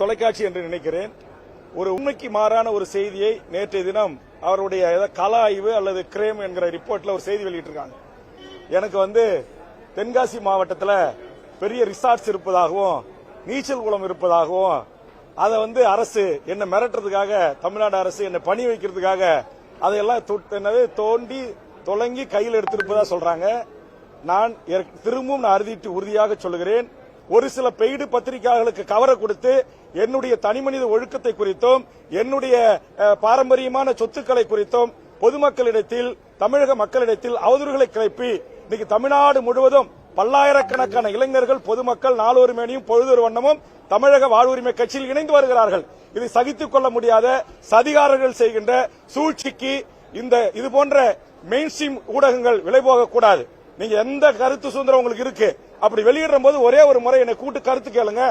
தொலைக்காட்சி என்று நினைக்கிறேன். ஒரு உண்மைக்கு மாறான ஒரு செய்தியை நேற்றைய தினம் அவருடைய கள ஆய்வு அல்லது கிரேம் என்கிற ரிப்போர்ட்ல ஒரு செய்தி வெளியிட்டிருக்காங்க. எனக்கு தென்காசி மாவட்டத்தில் பெரிய ரிசார்ட்ஸ் இருப்பதாகவும் நீச்சல் குளம் இருப்பதாகவும் அதை அரசு என்ன மிரட்டுறதுக்காக தமிழ்நாடு அரசு என்ன பணி வைக்கிறதுக்காக அதையெல்லாம் தோண்டி தொலங்கி கையில் எடுத்திருப்பதா சொல்றாங்க. நான் திரும்பவும் அறுதிட்டு உறுதியாக சொல்லுகிறேன், ஒரு சில பெய்டு பத்திரிகையாளர்களுக்கு கவரை கொடுத்து என்னுடைய தனிமனித ஒழுக்கத்தை குறித்தும் என்னுடைய பாரம்பரியமான சொத்துக்களை குறித்தும் பொதுமக்களிடத்தில் தமிழக மக்களிடத்தில் அவதூறுகளை கிளப்பி இன்னைக்கு தமிழ்நாடு முழுவதும் பல்லாயிரக்கணக்கான இளைஞர்கள் பொதுமக்கள் நாளொரு மேனியும் பொழுதொரு வண்ணமும் தமிழக வாழ்வுரிமை கட்சியில் இணைந்து வருகிறார்கள். இதை சகித்துக் கொள்ள முடியாத சதிகாரர்கள் செய்கின்ற சூழ்ச்சிக்கு இது போன்ற மெயின் ஸ்ட்ரீம் ஊடகங்கள் விலை போகக்கூடாது. நீங்க எந்த கருத்து சுதந்திரம் உங்களுக்கு இருக்கு, அப்படி வெளியிடும் போது ஒரே ஒரு முறை என்னை கூட்டு கருத்து கேளுங்க.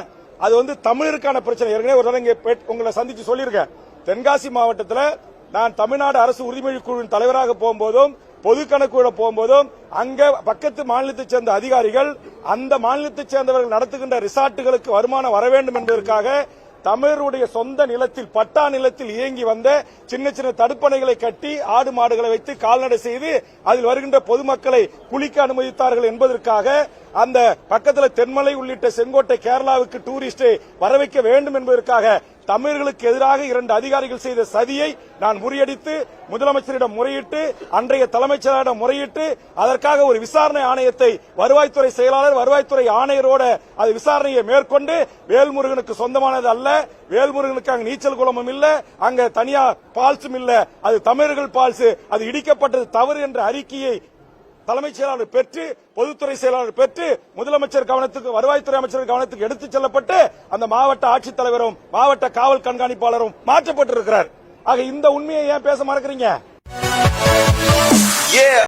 அது தமிழருக்கான பிரச்சனை. ஏற்கனவே ஒரு தடவை உங்களை சந்திச்சு சொல்லியிருக்கேன். தென்காசி மாவட்டத்தில் நான் தமிழ்நாடு அரசு உறுதிமொழி குழுவின் தலைவராக போகும்போதும் பொது கணக்கு போகும்போதும் அங்க பக்கத்து மாநிலத்தைச் சேர்ந்த அதிகாரிகள் அந்த மாநிலத்தைச் சேர்ந்தவர்கள் நடத்துகின்ற ரிசார்ட்டுகளுக்கு வருமானம் வர வேண்டும் என்பதற்காக தமிழருடைய சொந்த நிலத்தில் பட்டா நிலத்தில் இயங்கி வந்த சின்ன சின்ன தடுப்பணைகளை கட்டி ஆடு மாடுகளை வைத்து கால்நடை செய்து அதில் வருகின்ற பொதுமக்களை குளிக்க அனுமதித்தார்கள் என்பதற்காக அந்த பக்கத்தில் தென்மலை உள்ளிட்ட செங்கோட்டை கேரளாவுக்கு டூரிஸ்டை வரவைக்க வேண்டும் என்பதற்காக தமிழர்களுக்கு எதிராக 2 அதிகாரிகள் செய்த சதியை நான் முறியடித்து முதலமைச்சரிடம் முறையிட்டு அன்றைய தலைமைச் செயலாளரிடம் முறையிட்டு அதற்காக ஒரு விசாரணை ஆணையத்தை வருவாய்த்துறை செயலாளர் வருவாய்த்துறை ஆணையரோட அது விசாரணையை மேற்கொண்டு வேல்முருகனுக்கு சொந்தமானது அல்ல, வேல்முருகனுக்கு அங்க நீச்சல் குளமும் இல்ல, அங்க தனியார் பால்ஸும் இல்ல, அது தமிழர்கள் பால்ஸ், அது இடிக்கப்பட்டது தவறு என்ற அறிக்கையை தலைமைச் செயலாளர் பெற்று பொதுத்துறை செயலாளர் பெற்று முதலமைச்சர் கவனத்துக்கு வருவாய்த்துறை அமைச்சர் கவனத்துக்கு எடுத்துச் செல்லப்பட்டு அந்த மாவட்ட ஆட்சித்தலைவரும் மாவட்ட காவல் கண்காணிப்பாளரும் மாற்றப்பட்டிருக்கிறார். ஆக இந்த உண்மையை ஏன் பேச மறக்கிறீங்க?